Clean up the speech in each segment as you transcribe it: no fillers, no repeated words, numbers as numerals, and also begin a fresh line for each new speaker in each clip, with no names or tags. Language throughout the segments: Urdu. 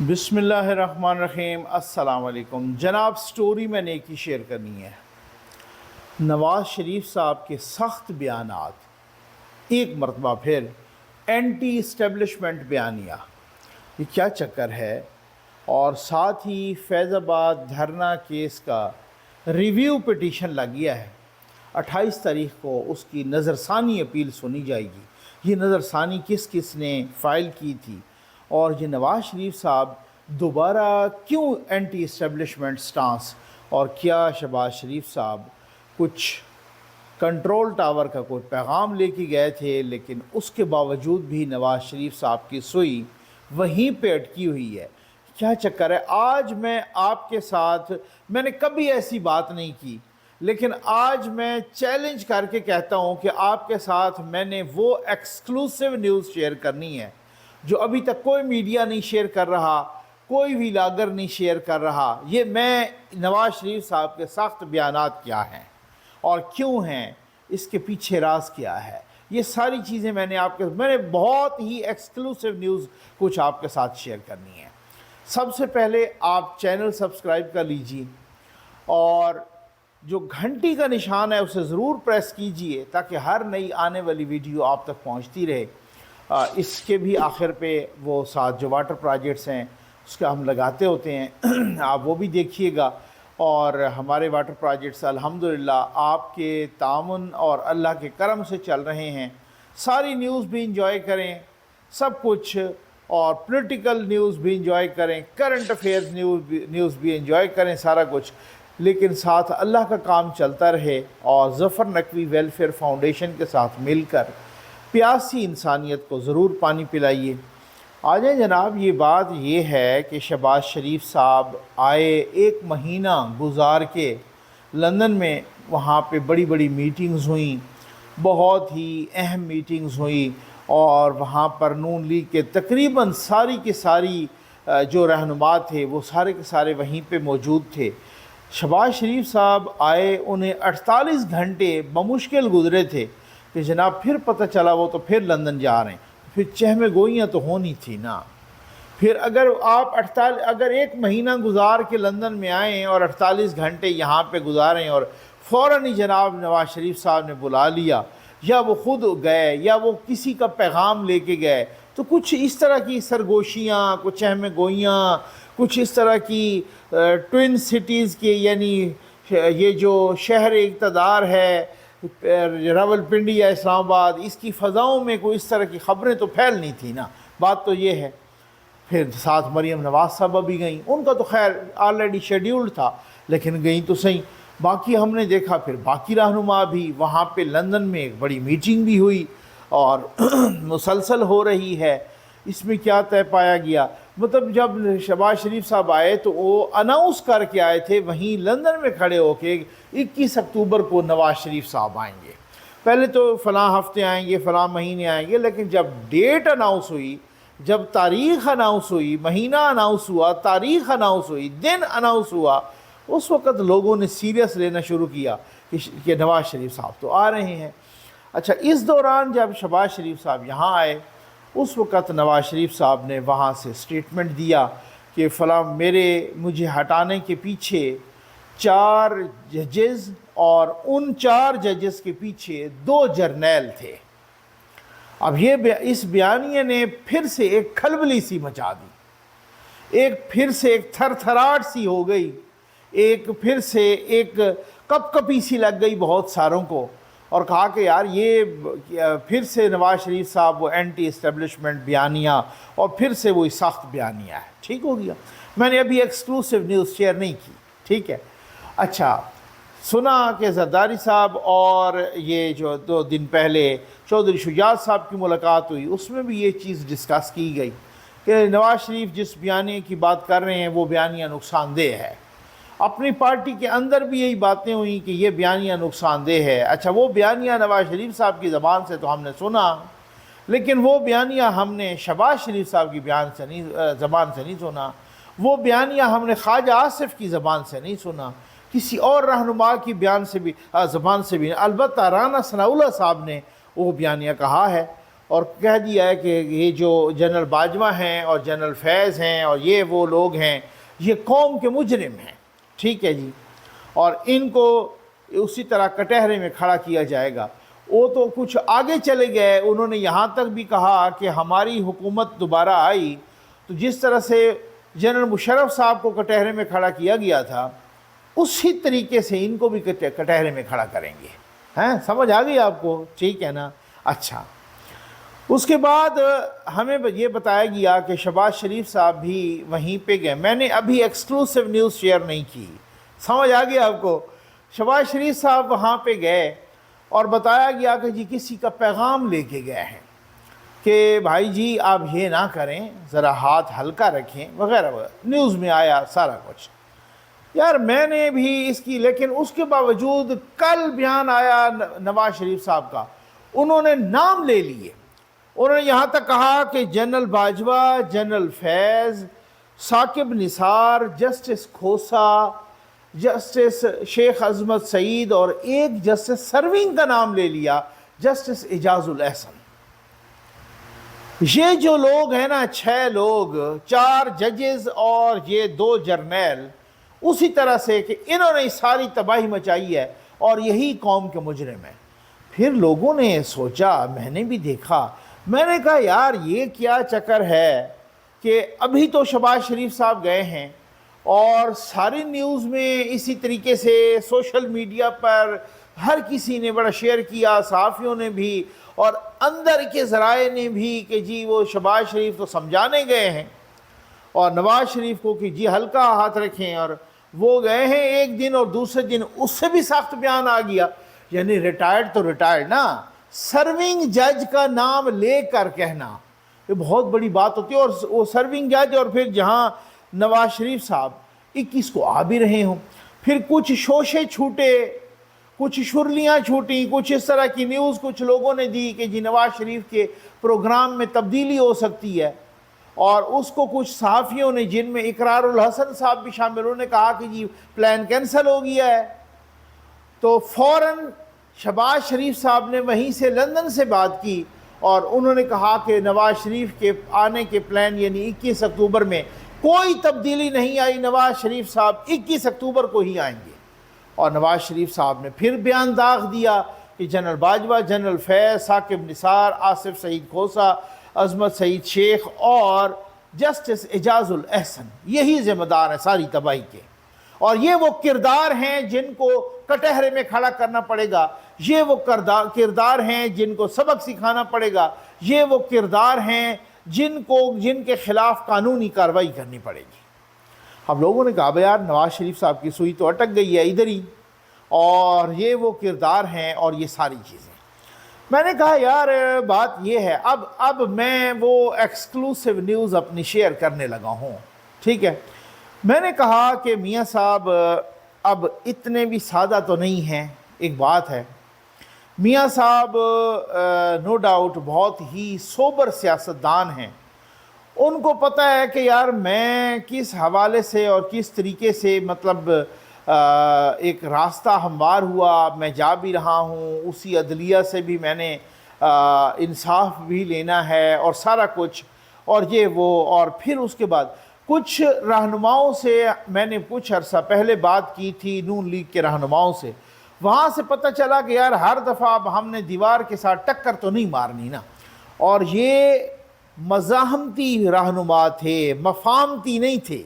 بسم اللہ الرحمن الرحیم۔ السلام علیکم جناب، سٹوری میں نے ایک ہی شیئر کرنی ہے۔ نواز شریف صاحب کے سخت بیانات، ایک مرتبہ پھر اینٹی اسٹیبلشمنٹ بیانیہ، یہ کیا چکر ہے؟ اور ساتھ ہی فیض آباد دھرنا کیس کا ریویو پٹیشن لگ گیا ہے۔ 28 تاریخ کو اس کی نظر ثانی اپیل سنی جائے گی۔ یہ نظر ثانی کس کس نے فائل کی تھی، اور یہ نواز شریف صاحب دوبارہ کیوں اینٹی اسٹیبلشمنٹ سٹانس، اور کیا شہباز شریف صاحب کچھ کنٹرول ٹاور کا کوئی پیغام لے کے گئے تھے، لیکن اس کے باوجود بھی نواز شریف صاحب کی سوئی وہیں پہ اٹکی ہوئی ہے؟ کیا چکر ہے؟ آج میں آپ کے ساتھ، میں نے کبھی ایسی بات نہیں کی، لیکن آج میں چیلنج کر کے کہتا ہوں کہ آپ کے ساتھ میں نے وہ ایکسکلوسیو نیوز شیئر کرنی ہے جو ابھی تک کوئی میڈیا نہیں شیئر کر رہا، کوئی ویلاگر نہیں شیئر کر رہا۔ یہ میں نواز شریف صاحب کے سخت بیانات کیا ہیں اور کیوں ہیں، اس کے پیچھے راز کیا ہے، یہ ساری چیزیں میں نے بہت ہی ایکسکلوسیو نیوز کچھ آپ کے ساتھ شیئر کرنی ہے۔ سب سے پہلے آپ چینل سبسکرائب کر لیجئے اور جو گھنٹی کا نشان ہے اسے ضرور پریس کیجئے تاکہ ہر نئی آنے والی ویڈیو آپ تک پہنچتی رہے۔ اس کے بھی آخر پہ وہ ساتھ جو واٹر پروجیکٹس ہیں اس کا ہم لگاتے ہوتے ہیں، آپ وہ بھی دیکھیے گا۔ اور ہمارے واٹر پروجیکٹس الحمدللہ آپ کے تعاون اور اللہ کے کرم سے چل رہے ہیں۔ ساری نیوز بھی انجوائے کریں، سب کچھ، اور پولیٹیکل نیوز بھی انجوائے کریں، کرنٹ افیئرز نیوز بھی انجوائے کریں، سارا کچھ، لیکن ساتھ اللہ کا کام چلتا رہے۔ اور ظفر نقوی ویلفیئر فاؤنڈیشن کے ساتھ مل کر پیاسی انسانیت کو ضرور پانی پلائیے۔ آجائیں جناب، یہ بات یہ ہے کہ شہباز شریف صاحب آئے، 1 مہینہ گزار کے لندن میں، وہاں پہ بڑی بڑی میٹنگز ہوئیں، بہت ہی اہم میٹنگز ہوئیں، اور وہاں پر نون لیگ کے تقریباً ساری کے ساری جو رہنما تھے وہ سارے کے سارے وہیں پہ موجود تھے۔ شہباز شریف صاحب آئے، انہیں 48 گھنٹے بمشکل گزرے تھے کہ جناب پھر پتہ چلا وہ تو پھر لندن جا رہے ہیں، پھر چہمے گوئیاں تو ہونی تھی نا۔ پھر اگر آپ 1 مہینہ گزار کے لندن میں آئیں اور 48 گھنٹے یہاں پہ گزاریں اور فوراً ہی جناب نواز شریف صاحب نے بلا لیا، یا وہ خود گئے یا وہ کسی کا پیغام لے کے گئے، تو کچھ اس طرح کی سرگوشیاں، کچھ چہمے گوئیاں، کچھ اس طرح کی ٹوئن سٹیز کے، یعنی یہ جو شہر اقتدار ہے راولپنڈی یا اسلام آباد، اس کی فضاؤں میں کوئی اس طرح کی خبریں تو پھیلنی تھی نا۔ بات تو یہ ہے۔ پھر ساتھ مریم نواز صاحبہ بھی گئیں، ان کا تو خیر آلریڈی شیڈیولڈ تھا، لیکن گئیں تو صحیح۔ باقی ہم نے دیکھا پھر باقی رہنما بھی وہاں پہ لندن میں ایک بڑی میٹنگ بھی ہوئی اور مسلسل ہو رہی ہے۔ اس میں کیا طے پایا گیا؟ مطلب جب شہباز شریف صاحب آئے تو وہ اناؤنس کر کے آئے تھے وہیں لندن میں کھڑے ہو کے 21 اکتوبر کو نواز شریف صاحب آئیں گے، پہلے تو فلاں ہفتے آئیں گے، فلاں مہینے آئیں گے، لیکن جب ڈیٹ اناؤنس ہوئی، جب تاریخ اناؤنس ہوئی، مہینہ اناؤنس ہوا، تاریخ اناؤنس ہوئی، دن اناؤنس ہوا، اس وقت لوگوں نے سیریس لینا شروع کیا کہ نواز شریف صاحب تو آ رہے ہیں۔ اچھا، اس دوران جب شہباز شریف صاحب یہاں آئے، اس وقت نواز شریف صاحب نے وہاں سے سٹیٹمنٹ دیا کہ فلاں مجھے ہٹانے کے پیچھے 4 ججز، اور ان 4 ججز کے پیچھے 2 جرنیل تھے۔ اب اس بیانیے نے پھر سے ایک کھلبلی سی مچا دی، پھر سے ایک تھر تھراٹ سی ہو گئی، پھر سے ایک کپ کپی سی لگ گئی بہت ساروں کو، اور کہا کہ یار یہ پھر سے نواز شریف صاحب وہ اینٹی اسٹیبلشمنٹ بیانیہ، اور پھر سے وہی سخت بیانیہ ہے۔ ٹھیک ہو گیا، میں نے ابھی ایکسکلوسیو نیوز شیئر نہیں کی، ٹھیک ہے۔ اچھا، سنا کہ زرداری صاحب اور یہ جو 2 دن پہلے چودھری شجاعت صاحب کی ملاقات ہوئی، اس میں بھی یہ چیز ڈسکس کی گئی کہ نواز شریف جس بیانیے کی بات کر رہے ہیں وہ بیانیہ نقصان دہ ہے۔ اپنی پارٹی کے اندر بھی یہی باتیں ہوئیں کہ یہ بیانیہ نقصان دہ ہے۔ اچھا، وہ بیانیہ نواز شریف صاحب کی زبان سے تو ہم نے سنا، لیکن وہ بیانیہ ہم نے شہباز شریف صاحب کی زبان سے نہیں سنا، وہ بیانیہ ہم نے خواجہ آصف کی زبان سے نہیں سنا، کسی اور رہنما کی زبان سے بھی نہیں۔ البتہ رانا ثناء اللہ صاحب نے وہ بیانیہ کہا ہے، اور کہہ دیا ہے کہ یہ جو جنرل باجوہ ہیں اور جنرل فیض ہیں اور یہ وہ لوگ ہیں یہ قوم کے مجرم ہیں، ٹھیک ہے جی، اور ان کو اسی طرح کٹہرے میں کھڑا کیا جائے گا۔ وہ تو کچھ آگے چلے گئے، انہوں نے یہاں تک بھی کہا کہ ہماری حکومت دوبارہ آئی تو جس طرح سے جنرل مشرف صاحب کو کٹہرے میں کھڑا کیا گیا تھا اسی طریقے سے ان کو بھی کٹہرے میں کھڑا کریں گے۔ ہیں سمجھ آ گئی آپ کو؟ ٹھیک ہے نا؟ اچھا، اس کے بعد ہمیں یہ بتایا گیا کہ شہباز شریف صاحب بھی وہیں پہ گئے۔ میں نے ابھی ایکسکلوسیو نیوز شیئر نہیں کی، سمجھ آ گیا آپ کو؟ شہباز شریف صاحب وہاں پہ گئے اور بتایا گیا کہ جی کسی کا پیغام لے کے گئے ہیں کہ بھائی جی آپ یہ نہ کریں، ذرا ہاتھ ہلکا رکھیں وغیرہ وغیرہ، نیوز میں آیا سارا کچھ۔ یار میں نے بھی اس کی، لیکن اس کے باوجود کل بیان آیا نواز شریف صاحب کا، انہوں نے نام لے لیے، انہوں نے یہاں تک کہا کہ جنرل باجوہ، جنرل فیض، ثاقب نثار، جسٹس کھوسا، جسٹس شیخ عظمت سعید اور ایک جسٹس سروین کا نام لے لیا، جسٹس اعجاز الاحسن۔ یہ جو لوگ ہیں نا، 6 لوگ، 4 ججز اور یہ 2 جرنیل، اسی طرح سے کہ انہوں نے ساری تباہی مچائی ہے اور یہی قوم کے مجرم ہیں۔ پھر لوگوں نے سوچا، میں نے بھی دیکھا، میں نے کہا یار یہ کیا چکر ہے کہ ابھی تو شہباز شریف صاحب گئے ہیں اور ساری نیوز میں اسی طریقے سے سوشل میڈیا پر ہر کسی نے بڑا شیئر کیا، صحافیوں نے بھی اور اندر کے ذرائع نے بھی کہ جی وہ شہباز شریف تو سمجھانے گئے ہیں اور نواز شریف کو کہ جی ہلکا ہاتھ رکھیں، اور وہ گئے ہیں ایک دن اور دوسرے دن اس سے بھی سخت بیان آ گیا۔ یعنی ریٹائرڈ تو ریٹائرڈ نا، سرونگ جج کا نام لے کر کہنا یہ بہت بڑی بات ہوتی ہے، اور وہ سرونگ جج، اور پھر جہاں نواز شریف صاحب 21 کو آ بھی رہے ہوں، پھر کچھ شوشے چھوٹے، کچھ شرلیاں چھوٹیں، کچھ اس طرح کی نیوز کچھ لوگوں نے دی کہ جی نواز شریف کے پروگرام میں تبدیلی ہو سکتی ہے، اور اس کو کچھ صحافیوں نے جن میں اقرار الحسن صاحب بھی شامل، انہوں نے کہا کہ جی پلان کینسل ہو گیا ہے۔ تو فوراً شہباز شریف صاحب نے وہیں سے لندن سے بات کی اور انہوں نے کہا کہ نواز شریف کے آنے کے پلان یعنی 21 اکتوبر میں کوئی تبدیلی نہیں آئی، نواز شریف صاحب 21 اکتوبر کو ہی آئیں گے۔ اور نواز شریف صاحب نے پھر بیان داغ دیا کہ جنرل باجوہ، جنرل فیض، ثاقب نثار، آصف سعید کھوسا، عظمت سعید شیخ اور جسٹس اعجاز الاحسن یہی ذمہ دار ہیں ساری تباہی کے، اور یہ وہ کردار ہیں جن کو کٹہرے میں کھڑا کرنا پڑے گا، یہ وہ کردار ہیں جن کو سبق سکھانا پڑے گا، یہ وہ کردار ہیں جن کے خلاف قانونی کارروائی کرنی پڑے گی۔ اب لوگوں نے کہا یار نواز شریف صاحب کی سوئی تو اٹک گئی ہے ادھر ہی، اور یہ وہ کردار ہیں اور یہ ساری چیزیں۔ میں نے کہا یار بات یہ ہے، اب میں وہ ایکسکلوسیو نیوز اپنی شیئر کرنے لگا ہوں، ٹھیک ہے۔ میں نے کہا کہ میاں صاحب اب اتنے بھی سادہ تو نہیں ہیں، ایک بات ہے، میاں صاحب نو ڈاؤٹ بہت ہی سوبر سیاستدان ہیں، ان کو پتہ ہے کہ یار میں کس حوالے سے اور کس طریقے سے مطلب ایک راستہ ہموار ہوا، میں جا بھی رہا ہوں، اسی عدلیہ سے بھی میں نے انصاف بھی لینا ہے اور سارا کچھ، اور یہ وہ، اور پھر اس کے بعد کچھ رہنماؤں سے میں نے کچھ عرصہ پہلے بات کی تھی، نون لیگ کے رہنماؤں سے، وہاں سے پتہ چلا کہ یار ہر دفعہ اب ہم نے دیوار کے ساتھ ٹکر تو نہیں مارنی نا، اور یہ مزاحمتی رہنما تھے، مفاہمتی نہیں تھے،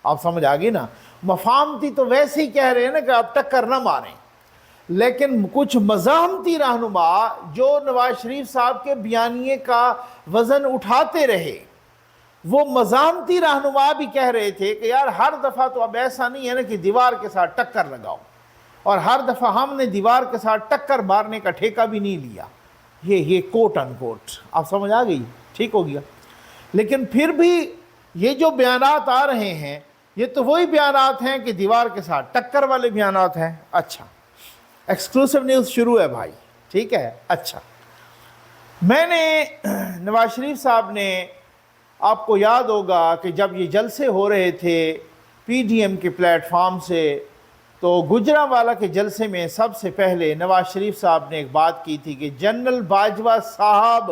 آپ سمجھ آگے نا، مفاہمتی تو ویسے ہی کہہ رہے ہیں نا کہ آپ ٹکر نہ ماریں، لیکن کچھ مزاحمتی رہنما جو نواز شریف صاحب کے بیانیے کا وزن اٹھاتے رہے، وہ مزاحمتی رہنما بھی کہہ رہے تھے کہ یار ہر دفعہ تو اب ایسا نہیں ہے نا کہ دیوار کے ساتھ ٹکر لگاؤ، اور ہر دفعہ ہم نے دیوار کے ساتھ ٹکر مارنے کا ٹھیکہ بھی نہیں لیا، یہ کوٹ ان کوٹ، آپ سمجھ آ گئی، ٹھیک ہو گیا۔ لیکن پھر بھی یہ جو بیانات آ رہے ہیں یہ تو وہی بیانات ہیں کہ دیوار کے ساتھ ٹکر والے بیانات ہیں۔ اچھا، ایکسکلوسیو نیوز شروع ہے بھائی، ٹھیک ہے۔ اچھا، میں نے نواز شریف صاحب نے، آپ کو یاد ہوگا کہ جب یہ جلسے ہو رہے تھے پی ڈی ایم کے پلیٹ فارم سے، تو گجرانوالہ کے جلسے میں سب سے پہلے نواز شریف صاحب نے ایک بات کی تھی کہ جنرل باجوہ صاحب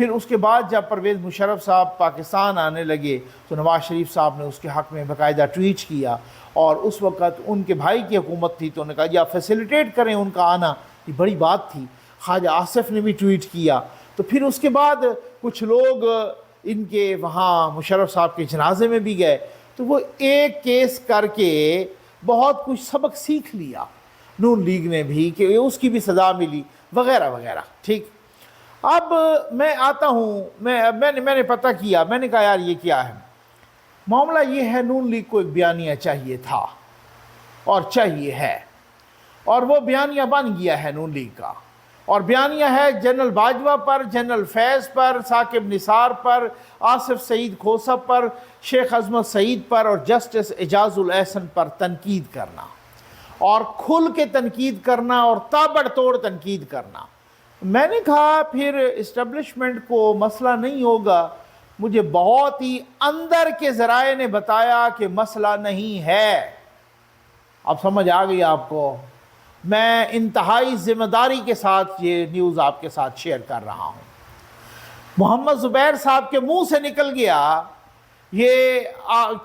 پھر اس کے بعد جب پرویز مشرف صاحب پاکستان آنے لگے تو نواز شریف صاحب نے اس کے حق میں باقاعدہ ٹویٹ کیا، اور اس وقت ان کے بھائی کی حکومت تھی تو انہوں نے کہا یا فیسیلیٹیٹ کریں ان کا آنا، یہ بڑی بات تھی۔ خواجہ آصف نے بھی ٹویٹ کیا، تو پھر اس کے بعد کچھ لوگ ان کے وہاں مشرف صاحب کے جنازے میں بھی گئے، تو وہ ایک کیس کر کے بہت کچھ سبق سیکھ لیا نون لیگ نے بھی، کہ اس کی بھی سزا ملی وغیرہ وغیرہ۔ ٹھیک، اب میں آتا ہوں، میں نے پتہ کیا، میں نے کہا یار یہ کیا ہے معاملہ؟ یہ ہے نون لیگ کو ایک بیانیہ چاہیے تھا اور چاہیے ہے، اور وہ بیانیہ بن گیا ہے نون لیگ کا، اور بیانیہ ہے جنرل باجوہ پر، جنرل فیض پر، ثاقب نثار پر، آصف سعید کھوسب پر، شیخ عظمت سعید پر اور جسٹس اعجاز الاحسن پر تنقید کرنا، اور کھل کے تنقید کرنا اور تابڑ توڑ تنقید کرنا۔ میں نے کہا پھر اسٹیبلشمنٹ کو مسئلہ نہیں ہوگا، مجھے بہت ہی اندر کے ذرائع نے بتایا کہ مسئلہ نہیں ہے۔ اب سمجھ آ گئی آپ کو؟ میں انتہائی ذمہ داری کے ساتھ یہ نیوز آپ کے ساتھ شیئر کر رہا ہوں۔ محمد زبیر صاحب کے منہ سے نکل گیا، یہ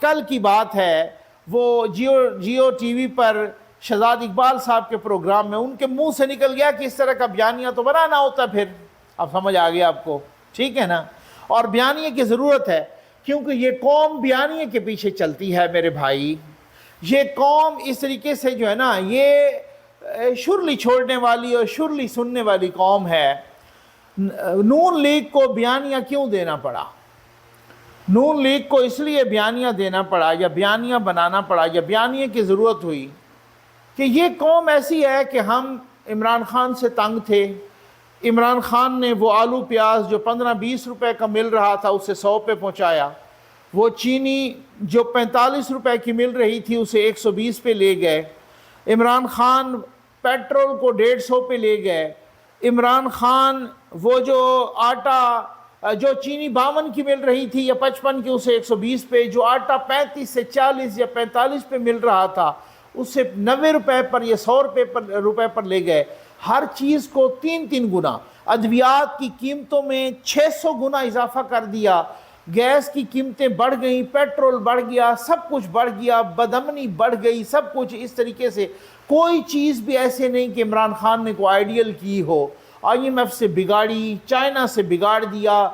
کل کی بات ہے، وہ جیو ٹی وی پر شہزاد اقبال صاحب کے پروگرام میں ان کے منہ سے نکل گیا کہ اس طرح کا بیانیہ تو بنانا ہوتا۔ پھر اب سمجھ آ گیا آپ کو، ٹھیک ہے نا؟ اور بیانیے کی ضرورت ہے، کیونکہ یہ قوم بیانیے کے پیچھے چلتی ہے میرے بھائی۔ یہ قوم اس طریقے سے جو ہے نا، یہ شرلی چھوڑنے والی اور شرلی سننے والی قوم ہے۔ نون لیگ کو بیانیہ کیوں دینا پڑا؟ نون لیگ کو اس لیے بیانیہ دینا پڑا یا بیانیہ بنانا پڑا یا بیانیے کی ضرورت ہوئی کہ یہ قوم ایسی ہے کہ ہم عمران خان سے تنگ تھے۔ عمران خان نے وہ آلو پیاز جو 15-20 روپے کا مل رہا تھا اسے 100 پہ پہنچایا، وہ چینی جو 45 روپے کی مل رہی تھی اسے 120 پہ لے گئے، عمران خان پیٹرول کو 150 پہ لے گئے، عمران خان وہ جو آٹا جو چینی 52 کی مل رہی تھی یا 55 کی اسے 120 پہ، جو آٹا 35 سے 40 یا 45 پہ مل رہا تھا اسے 90 روپے پر یا 100 روپے پر لے گئے۔ ہر چیز کو 3 گنا، ادویات کی قیمتوں میں 600 گنا اضافہ کر دیا، گیس کی قیمتیں بڑھ گئیں، پیٹرول بڑھ گیا، سب کچھ بڑھ گیا، بدامنی بڑھ گئی، سب کچھ اس طریقے سے۔ کوئی چیز بھی ایسے نہیں کہ عمران خان نے کوئی آئیڈیل کی ہو۔ IMF سے بگاڑی، چائنا سے بگاڑ دیا،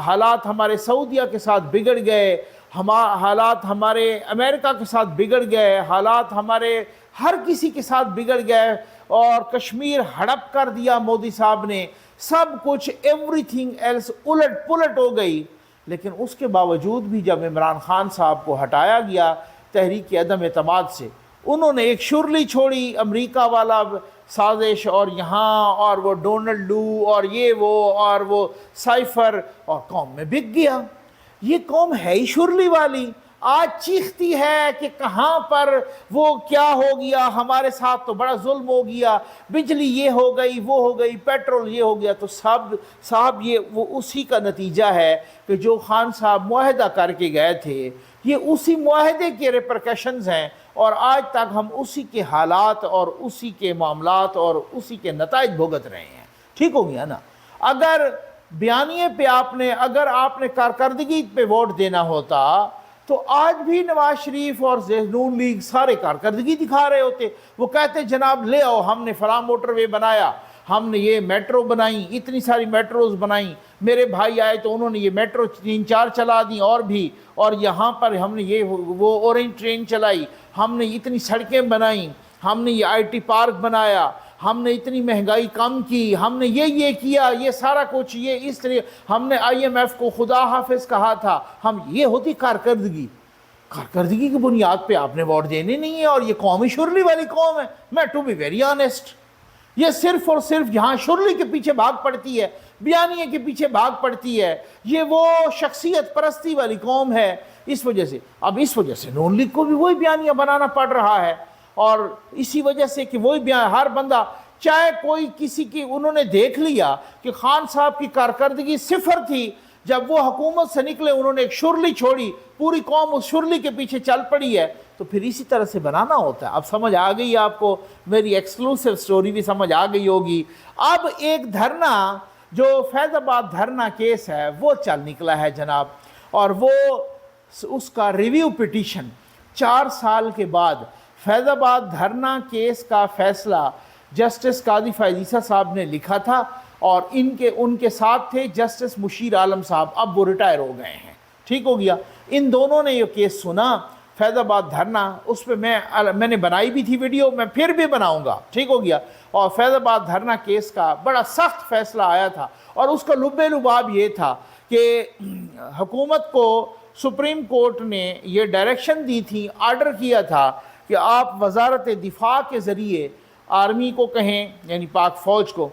حالات ہمارے سعودیہ کے ساتھ بگڑ گئے، حالات ہمارے امریکہ کے ساتھ بگڑ گئے، حالات ہمارے ہر کسی کے ساتھ بگڑ گئے، اور کشمیر ہڑپ کر دیا مودی صاحب نے، سب کچھ ایوری تھنگ ایلس الٹ پلٹ ہو گئی۔ لیکن اس کے باوجود بھی جب عمران خان صاحب کو ہٹایا گیا تحریک عدم اعتماد سے، انہوں نے ایک شرلی چھوڑی، امریکہ والا سازش، اور یہاں اور وہ ڈونلڈ لو اور یہ وہ سائفر، اور قوم میں بک گیا۔ یہ قوم ہے ہی شرلی والی، آج چیختی ہے کہ کہاں پر وہ کیا ہو گیا، ہمارے ساتھ تو بڑا ظلم ہو گیا، بجلی یہ ہو گئی، وہ ہو گئی، پیٹرول یہ ہو گیا۔ تو صاحب یہ وہ اسی کا نتیجہ ہے کہ جو خان صاحب معاہدہ کر کے گئے تھے، یہ اسی معاہدے کے ریپرکشنز ہیں، اور آج تک ہم اسی کے حالات اور اسی کے معاملات اور اسی کے نتائج بھگت رہے ہیں۔ ٹھیک ہو گیا نا؟ اگر بیانیے پہ اگر آپ نے کارکردگی پہ ووٹ دینا ہوتا تو آج بھی نواز شریف اور نون لیگ سارے کارکردگی دکھا رہے ہوتے۔ وہ کہتے جناب لے آؤ، ہم نے فلاں موٹر وے بنایا، ہم نے یہ میٹرو بنائی، اتنی ساری میٹروز بنائیں، میرے بھائی آئے تو انہوں نے یہ میٹرو 3-4 چلا دیں اور بھی، اور یہاں پر ہم نے وہ اورنج ٹرین چلائی، ہم نے اتنی سڑکیں بنائیں، ہم نے یہ IT پارک بنایا، ہم نے اتنی مہنگائی کم کی، ہم نے یہ کیا، یہ سارا کچھ، یہ اس طرح ہم نے IMF کو خدا حافظ کہا تھا۔ یہ ہوتی کارکردگی کی بنیاد پہ آپ نے ووٹ دینے نہیں ہے، اور یہ قومی شرلی والی قوم ہے۔ میں ٹو بی ویری آنیسٹ، یہ صرف اور صرف یہاں شرلی کے پیچھے بھاگ پڑتی ہے، بیانیے کے پیچھے بھاگ پڑتی ہے، یہ وہ شخصیت پرستی والی قوم ہے۔ اس وجہ سے نون لیگ کو بھی وہی بیانیہ بنانا پڑ رہا ہے، اور اسی وجہ سے کہ وہی ہر بندہ چاہے کوئی کسی کی، انہوں نے دیکھ لیا کہ خان صاحب کی کارکردگی صفر تھی، جب وہ حکومت سے نکلے انہوں نے ایک شرلی چھوڑی، پوری قوم اس شرلی کے پیچھے چل پڑی ہے، تو پھر اسی طرح سے بنانا ہوتا ہے۔ اب سمجھ آ گئی آپ کو، میری ایکسکلوسیو سٹوری بھی سمجھ آ گئی ہوگی۔ اب ایک دھرنا جو فیض آباد دھرنا کیس ہے وہ چل نکلا ہے جناب، اور وہ اس کا ریویو پٹیشن 4 سال کے بعد فیض آباد دھرنا کیس کا فیصلہ جسٹس قاضی فائز عیسیٰ صاحب نے لکھا تھا، اور ان کے ساتھ تھے جسٹس مشیر عالم صاحب، اب وہ ریٹائر ہو گئے ہیں، ٹھیک ہو گیا۔ ان دونوں نے یہ کیس سنا فیض آباد دھرنا، اس پہ میں نے بنائی بھی تھی ویڈیو، میں پھر بھی بناؤں گا، ٹھیک ہو گیا۔ اور فیض آباد دھرنا کیس کا بڑا سخت فیصلہ آیا تھا، اور اس کا لب لباب یہ تھا کہ حکومت کو سپریم کورٹ نے یہ ڈائریکشن دی تھی، آرڈر کیا تھا کہ آپ وزارت دفاع کے ذریعے آرمی کو کہیں، یعنی پاک فوج کو،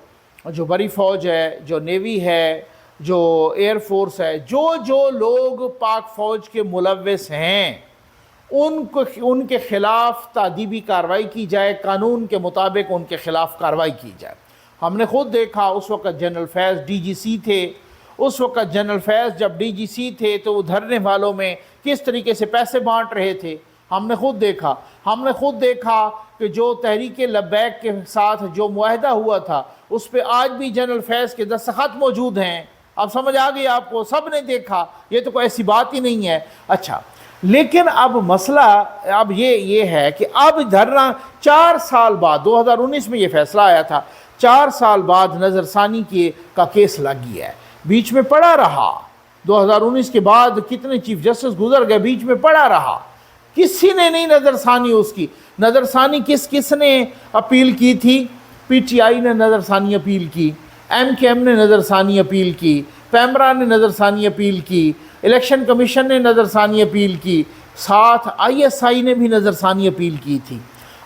جو بڑی فوج ہے، جو نیوی ہے، جو ایئر فورس ہے، جو لوگ پاک فوج کے ملوث ہیں ان کے خلاف تادیبی کارروائی کی جائے، قانون کے مطابق ان کے خلاف کارروائی کی جائے۔ ہم نے خود دیکھا اس وقت جنرل فیض ڈی جی سی تھے، اس وقت جنرل فیض جب ڈی جی سی تھے تو وہ دھرنے والوں میں کس طریقے سے پیسے بانٹ رہے تھے، ہم نے خود دیکھا کہ جو تحریک لبیک کے ساتھ جو معاہدہ ہوا تھا اس پہ آج بھی جنرل فیض کے دستخط موجود ہیں۔ اب سمجھ آ گئی آپ کو، سب نے دیکھا، یہ تو کوئی ایسی بات ہی نہیں ہے۔ اچھا، لیکن اب مسئلہ اب یہ ہے کہ اب دھرنا 4 سال بعد 2019 میں یہ فیصلہ آیا تھا، 4 سال بعد نظر ثانی کا کیس لگ گیا ہے، بیچ میں پڑا رہا۔ 2019 کے بعد کتنے چیف جسٹس گزر گئے، بیچ میں پڑا رہا، کسی نے نہیں نظر ثانی اس کی۔ نظر ثانی کس نے اپیل کی تھی؟ پی ٹی آئی نے نظر ثانی اپیل کی، ایم کے ایم نے نظر ثانی اپیل کی، پیمرا نے نظر ثانی اپیل کی، الیکشن کمیشن نے نظر ثانی اپیل کی، ساتھ آئی ایس آئی نے بھی نظر ثانی اپیل کی تھی۔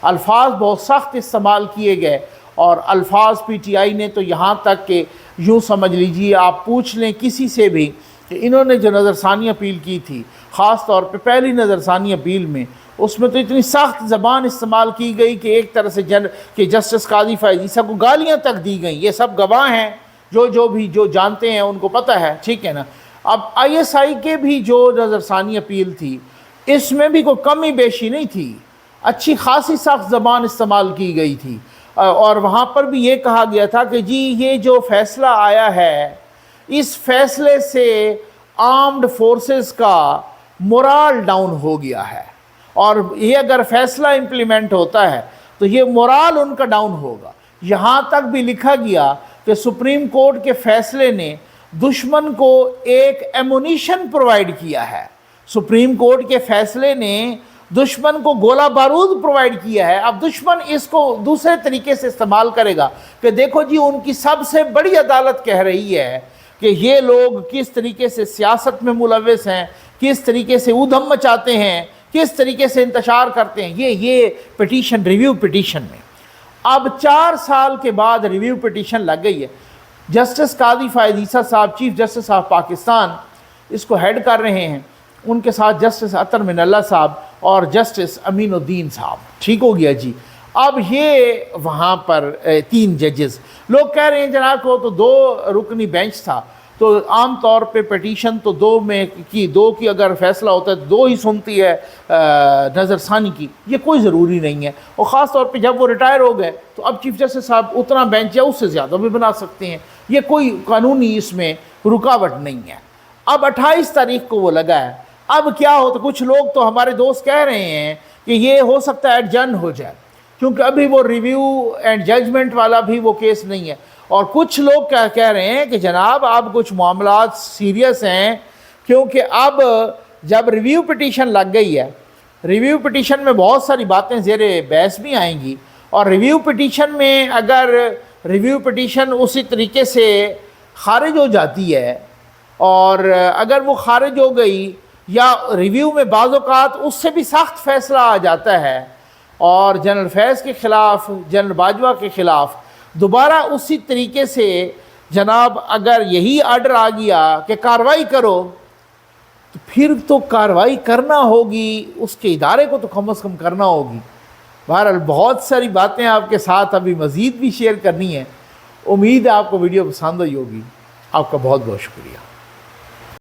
الفاظ بہت سخت استعمال کیے گئے، اور الفاظ پی ٹی آئی نے تو یہاں تک کہ یوں سمجھ لیجیے، آپ پوچھ لیں کسی سے بھی کہ انہوں نے جو نظر ثانی اپیل کی تھی، خاص طور پہ پہلی نظر ثانی اپیل میں، اس میں تو اتنی سخت زبان استعمال کی گئی کہ ایک طرح سے کہ جسٹس قاضی فائز عیسیٰ کو گالیاں تک دی گئیں۔ یہ سب گواہ ہیں، جو جانتے ہیں ان کو پتہ ہے، ٹھیک ہے نا۔ اب آئی ایس آئی کے بھی جو نظر ثانی اپیل تھی، اس میں بھی کوئی کمی بیشی نہیں تھی، اچھی خاصی سخت زبان استعمال کی گئی تھی، اور وہاں پر بھی یہ کہا گیا تھا کہ جی یہ جو فیصلہ آیا ہے، اس فیصلے سے آرمڈ فورسز کا مورال ڈاؤن ہو گیا ہے، اور یہ اگر فیصلہ امپلیمنٹ ہوتا ہے تو یہ مورال ان کا ڈاؤن ہوگا۔ یہاں تک بھی لکھا گیا کہ سپریم کورٹ کے فیصلے نے دشمن کو ایک ایمونیشن پرووائڈ کیا ہے، سپریم کورٹ کے فیصلے نے دشمن کو گولہ بارود پرووائڈ کیا ہے۔ اب دشمن اس کو دوسرے طریقے سے استعمال کرے گا کہ دیکھو جی ان کی سب سے بڑی عدالت کہہ رہی ہے کہ یہ لوگ کس طریقے سے سیاست میں ملوث ہیں، کس طریقے سے ادھم مچاتے ہیں، کس طریقے سے انتشار کرتے ہیں، یہ پٹیشن، ریویو پٹیشن میں۔ اب 4 سال کے بعد ریویو پٹیشن لگ گئی ہے۔ جسٹس قاضی فائز عیسیٰ صاحب، چیف جسٹس آف پاکستان، اس کو ہیڈ کر رہے ہیں، ان کے ساتھ جسٹس اطہر من اللہ صاحب اور جسٹس امین الدین صاحب، ٹھیک ہو گیا جی۔ اب یہ وہاں پر 3 ججز، لوگ کہہ رہے ہیں جناب کو تو 2 رکنی بینچ تھا، تو عام طور پہ پٹیشن تو 2 کی اگر فیصلہ ہوتا ہے 2 ہی سنتی ہے نظر ثانی کی، یہ کوئی ضروری نہیں ہے، اور خاص طور پہ جب وہ ریٹائر ہو گئے تو اب چیف جسٹس صاحب اتنا بینچ یا اس سے زیادہ بھی بنا سکتے ہیں، یہ کوئی قانونی اس میں رکاوٹ نہیں ہے۔ اب 28 تاریخ کو وہ لگا ہے، اب کیا ہوتا، کچھ لوگ تو ہمارے دوست کہہ رہے ہیں کہ یہ ہو سکتا ہے ایڈجرن ہو جائے، کیونکہ ابھی وہ ریویو اینڈ ججمنٹ والا بھی وہ کیس نہیں ہے، اور کچھ لوگ کیا کہہ رہے ہیں کہ جناب اب کچھ معاملات سیریس ہیں، کیونکہ اب جب ریویو پٹیشن لگ گئی ہے، ریویو پٹیشن میں بہت ساری باتیں زیر بحث بھی آئیں گی، اور ریویو پٹیشن میں اگر ریویو پٹیشن اسی طریقے سے خارج ہو جاتی ہے، اور اگر وہ خارج ہو گئی یا ریویو میں بعض اوقات اس سے بھی سخت فیصلہ آ جاتا ہے، اور جنرل فیض کے خلاف، جنرل باجوہ کے خلاف دوبارہ اسی طریقے سے جناب اگر یہی آرڈر آ گیا کہ کارروائی کرو، تو پھر تو کارروائی کرنا ہوگی، اس کے ادارے کو تو کم از کم کرنا ہوگی۔ بہرحال بہت ساری باتیں آپ کے ساتھ ابھی مزید بھی شیئر کرنی ہے، امید ہے آپ کو ویڈیو پسند آئی ہوگی۔ آپ کا بہت بہت شکریہ۔